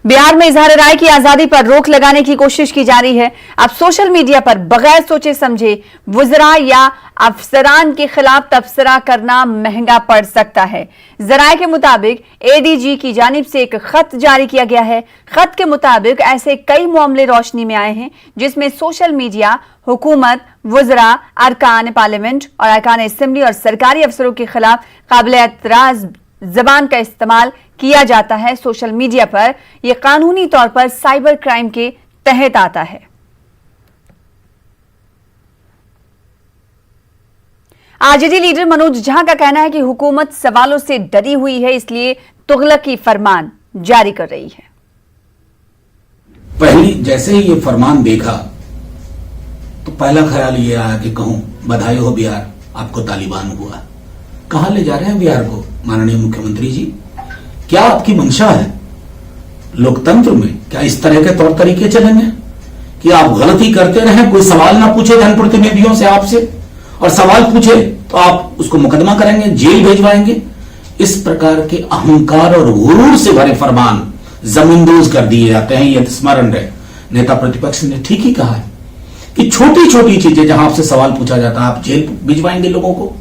बिहार में इजहार राय की आजादी पर रोक लगाने की कोशिश की जा रही है। अब सोशल मीडिया पर बगैर सोचे समझे वुज़रा या अफसरान के खिलाफ तबसरा करना महंगा पड़ सकता है। जराये के मुताबिक एडीजी की जानिब से एक खत जारी किया गया है। खत के मुताबिक ऐसे कई मामले रोशनी में आए हैं जिसमें सोशल मीडिया, हुकूमत, वुज़रा, अरकान पार्लियामेंट और अरकान असेंबली और सरकारी अफसरों के खिलाफ काबिल एतराज जबान का इस्तेमाल किया जाता है। सोशल मीडिया पर यह कानूनी तौर पर साइबर क्राइम के तहत आता है। आरजेडी लीडर मनोज झा का कहना है कि हुकूमत सवालों से डरी हुई है, इसलिए तुगलकी फरमान जारी कर रही है। पहली जैसे ही ये फरमान देखा तो पहला ख्याल ये आया कि कहूं बधाई हो बिहार, आपको तालिबान हुआ। कहां ले जा रहे हैं बिहार को माननीय मुख्यमंत्री जी? क्या आपकी मंशा है लोकतंत्र में? क्या इस तरह के तौर तरीके चलेंगे कि आप गलती करते रहें, कोई सवाल ना पूछे जनप्रतिनिधियों से आपसे, और सवाल पूछे तो आप उसको मुकदमा करेंगे, जेल भेजवाएंगे? इस प्रकार के अहंकार और गुरूर से भरे फरमान जमींदोज कर दिए जाते हैं। यह स्मरण रहे, नेता प्रतिपक्ष ने ठीक ही कहा है कि छोटी छोटी चीजें जहां आपसे सवाल पूछा जाता है आप जेल भिजवाएंगे लोगों को।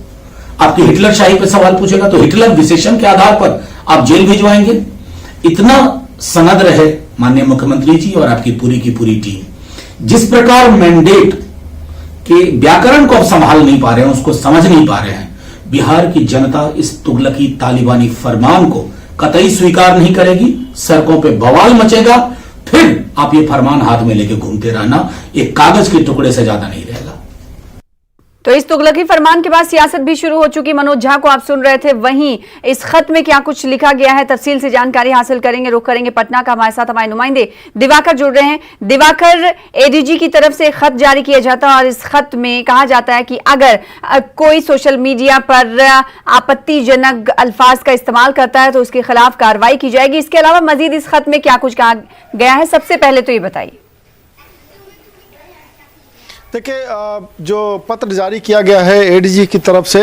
आपकी हिटलर शाही पर सवाल पूछेगा तो हिटलर विशेषण के आधार पर आप जेल भिजवाएंगे। इतना सनद रहे माननीय मुख्यमंत्री जी और आपकी पूरी की पूरी टीम। जिस प्रकार मैंडेट के व्याकरण को आप संभाल नहीं पा रहे हैं, उसको समझ नहीं पा रहे हैं, बिहार की जनता इस तुगलकी तालिबानी फरमान को कतई स्वीकार नहीं करेगी। सड़कों पे बवाल मचेगा, फिर आप ये फरमान हाथ में लेके घूमते रहना, एक कागज के टुकड़े से ज्यादा नहीं रहेगा। तो इस तुगलकी फरमान के बाद सियासत भी शुरू हो चुकी। मनोज झा को आप सुन रहे थे, वहीं इस खत में क्या कुछ लिखा गया है, तफसील से जानकारी हासिल करेंगे। रुख करेंगे पटना का, हमारे साथ हमारे नुमाइंदे दिवाकर जुड़ रहे हैं। दिवाकर, एडीजी की तरफ से खत जारी किया जाता है और इस खत में कहा जाता है कि अगर कोई सोशल मीडिया पर आपत्तिजनक अल्फाज का इस्तेमाल करता है तो उसके खिलाफ कार्रवाई की जाएगी। इसके अलावा मजीद इस खत में क्या कुछ कहा गया है, सबसे पहले तो ये बताइए। देखिए, जो पत्र जारी किया गया है एडीजी की तरफ से,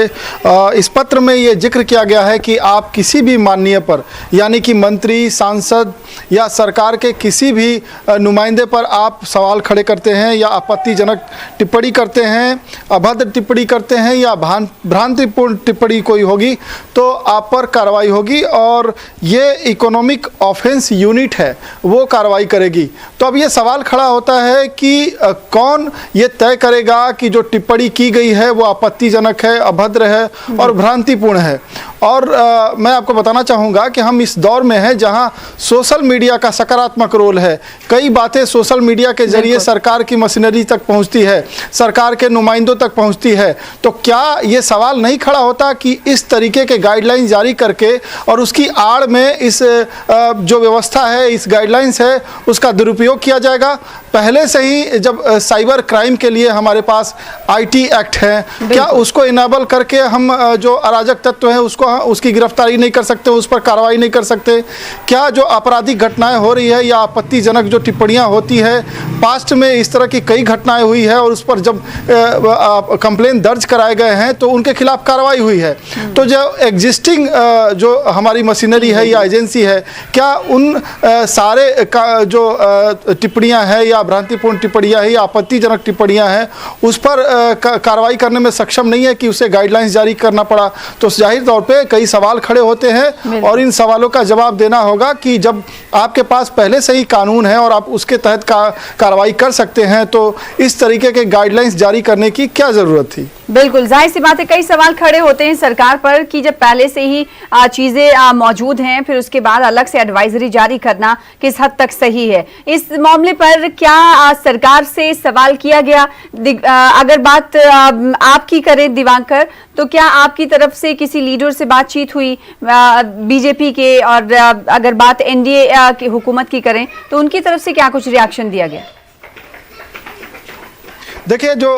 इस पत्र में ये जिक्र किया गया है कि आप किसी भी माननीय पर, यानी कि मंत्री, सांसद या सरकार के किसी भी नुमाइंदे पर आप सवाल खड़े करते हैं या आपत्तिजनक टिप्पणी करते हैं, अभद्र टिप्पणी करते हैं या भ्रांतिपूर्ण टिप्पणी कोई होगी तो आप पर कार्रवाई होगी, और ये इकोनॉमिक ऑफेंस यूनिट है, वो कार्रवाई करेगी। तो अब ये सवाल खड़ा होता है कि कौन ये तय करेगा कि जो टिप्पणी की गई है वो आपत्तिजनक है, अभद्र है और भ्रांतिपूर्ण है। और मैं आपको बताना चाहूँगा कि हम इस दौर में हैं जहां सोशल मीडिया का सकारात्मक रोल है। कई बातें सोशल मीडिया के जरिए सरकार की मशीनरी तक पहुंचती है, सरकार के नुमाइंदों तक पहुंचती है। तो क्या ये सवाल नहीं खड़ा होता कि इस तरीके के गाइडलाइन जारी करके और उसकी आड़ में इस जो व्यवस्था है, इस गाइडलाइंस है, उसका दुरुपयोग किया जाएगा? पहले से ही जब साइबर क्राइम के लिए हमारे पास आईटी एक्ट है, क्या उसको इनेबल करके हम जो अराजक तत्व हैं उसकी गिरफ्तारी नहीं कर सकते, उस पर कार्रवाई नहीं कर सकते? क्या जो आपराधिक घटनाएं हो रही है या आपत्तिजनक जो टिप्पणियां होती है, पास्ट में इस तरह की कई घटनाएं हुई है और उस पर जब कंप्लेन दर्ज कराए गए हैं तो उनके खिलाफ कार्रवाई हुई है। तो जो एग्जिस्टिंग जो हमारी मशीनरी है या एजेंसी है, क्या उन सारे जो टिप्पणियां हैं या भ्रांतिपूर्ण टिप्पणियां हैं या आपत्तिजनक टिप्पणियां हैं उस पर कार्रवाई करने में सक्षम नहीं है कि उसे गाइडलाइंस जारी करना पड़ा? तो जाहिर तौर पे कई सवाल खड़े होते हैं और इन सवालों का जवाब देना होगा कि जब आपके पास पहले से ही कानून है और आप उसके तहत कार्रवाई कर सकते हैं तो इस तरीके के गाइडलाइंस जारी करने की क्या जरूरत थी? बिल्कुल, जाहिर सी बात है, कई सवाल खड़े होते हैं सरकार पर कि जब पहले से ही चीजें मौजूद हैं फिर उसके बाद अलग से एडवाइजरी जारी करना किस हद तक सही है। इस मामले पर क्या सरकार से सवाल किया गया? अगर बात आपकी करें दिवाकर, तो क्या आपकी तरफ से किसी लीडर से बातचीत हुई बीजेपी के, और अगर बात एनडीए की हुकूमत की करें तो उनकी तरफ से क्या कुछ रिएक्शन दिया गया? देखिए, जो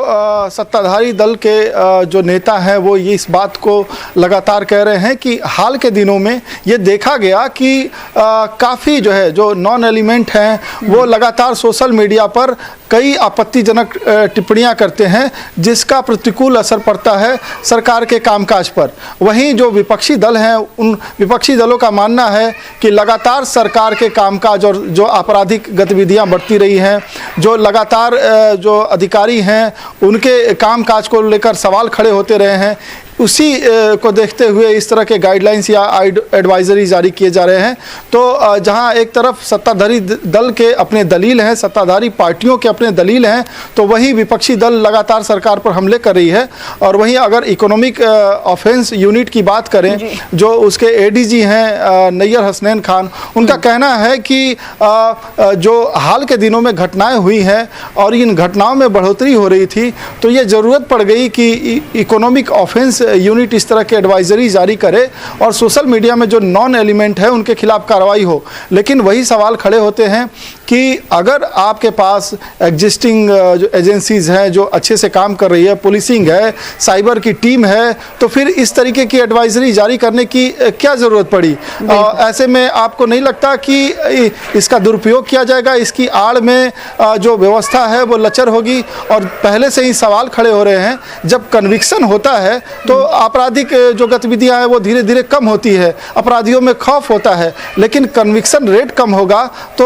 सत्ताधारी दल के जो नेता हैं वो ये इस बात को लगातार कह रहे हैं कि हाल के दिनों में ये देखा गया कि काफ़ी जो है जो नॉन एलिमेंट हैं वो लगातार सोशल मीडिया पर कई आपत्तिजनक टिप्पणियां करते हैं जिसका प्रतिकूल असर पड़ता है सरकार के कामकाज पर। वहीं जो विपक्षी दल हैं, उन विपक्षी दलों का मानना है कि लगातार सरकार के कामकाज और जो आपराधिक गतिविधियां बढ़ती रही हैं, जो लगातार जो अधिकारी हैं उनके कामकाज को लेकर सवाल खड़े होते रहे हैं, उसी को देखते हुए इस तरह के गाइडलाइंस या एडवाइजरी जारी किए जा रहे हैं। तो जहां एक तरफ सत्ताधारी दल के अपने दलील हैं, सत्ताधारी पार्टियों के अपने दलील हैं, तो वहीं विपक्षी दल लगातार सरकार पर हमले कर रही है। और वहीं अगर इकोनॉमिक ऑफेंस यूनिट की बात करें, जो उसके एडीजी हैं नैयर हसनैन खान, उनका कहना है कि जो हाल के दिनों में घटनाएं हुई हैं और इन घटनाओं में बढ़ोतरी हो रही थी, तो ये ज़रूरत पड़ गई कि इकोनॉमिक ऑफेंस यूनिट इस तरह के एडवाइजरी जारी करे और सोशल मीडिया में जो नॉन एलिमेंट है उनके खिलाफ कार्रवाई हो। लेकिन वही सवाल खड़े होते हैं कि अगर आपके पास एग्जिस्टिंग जो एजेंसीज हैं जो अच्छे से काम कर रही है, पुलिसिंग है, साइबर की टीम है, तो फिर इस तरीके की एडवाइजरी जारी करने की क्या ज़रूरत पड़ी? ऐसे में आपको नहीं लगता कि इसका दुरुपयोग किया जाएगा? इसकी आड़ में जो व्यवस्था है वो लचर होगी। और पहले से ही सवाल खड़े हो रहे हैं, जब कन्विक्शन होता है तो आपराधिक जो गतिविधियां हैं वो धीरे धीरे कम होती है, अपराधियों में खौफ होता है, लेकिन कन्विक्शन रेट कम होगा तो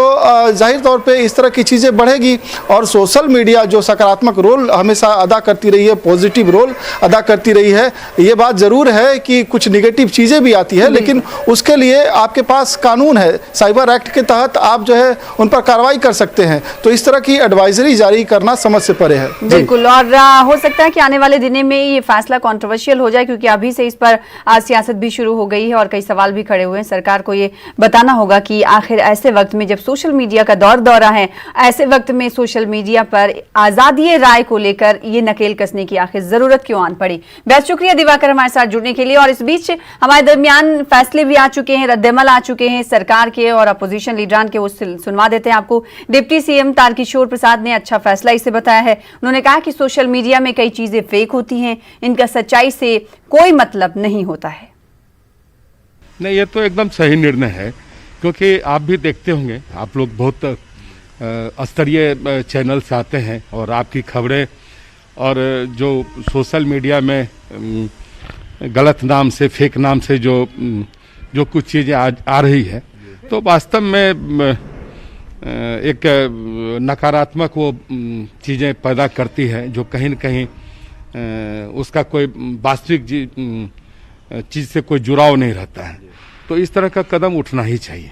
जाहिर तौर पे इस तरह की चीज़ें बढ़ेगी। और सोशल मीडिया जो सकारात्मक रोल हमेशा अदा करती रही है, पॉजिटिव रोल अदा करती रही है, ये बात ज़रूर है कि कुछ निगेटिव चीज़ें भी आती है, लेकिन उसके लिए आपके पास कानून है, साइबर एक्ट के तहत आप जो है उन पर कार्रवाई कर सकते हैं। तो इस तरह की एडवाइजरी जारी करना समझ से परे है। बिल्कुल, और हो सकता है कि आने वाले दिनों में ये फैसला कंट्रोवर्शियल हो जाए, क्योंकि अभी से इस पर सियासत भी शुरू हो गई है और कई सवाल भी खड़े हुए हैं। सरकार को ये बताना होगा कि आखिर ऐसे वक्त में जब सोशल मीडिया का दौरा है, ऐसे वक्त में सोशल मीडिया पर आजादी राय को लेकर ये नकेल कसने की आखिर जरूरत क्यों आन पड़ी। बहुत शुक्रिया दिवाकर हमारे साथ जुड़ने के लिए। और इस बीच हमारे दरमियान फैसले भी आ चुके हैं, रद्दमल आ चुके हैं सरकार के और अपोजिशन लीडरान के, वो सुनवा देते हैं आपको। डिप्टी सीएम तारकिशोर प्रसाद ने अच्छा फैसला इसे बताया है। उन्होंने कहा कि सोशल मीडिया में कई चीजें फेक होती हैं, इनका सच्चाई से कोई मतलब नहीं होता है। नहीं, ये तो एकदम सही निर्णय है, क्योंकि आप भी देखते होंगे, आप लोग बहुत स्तरीय चैनल से आते हैं और आपकी खबरें और जो सोशल मीडिया में गलत नाम से, फेक नाम से जो कुछ चीज़ें आ रही है, तो वास्तव में एक नकारात्मक वो चीज़ें पैदा करती है जो कहीं न कहीं उसका कोई वास्तविक चीज़ से कोई जुड़ाव नहीं रहता है। तो इस तरह का कदम उठना ही चाहिए।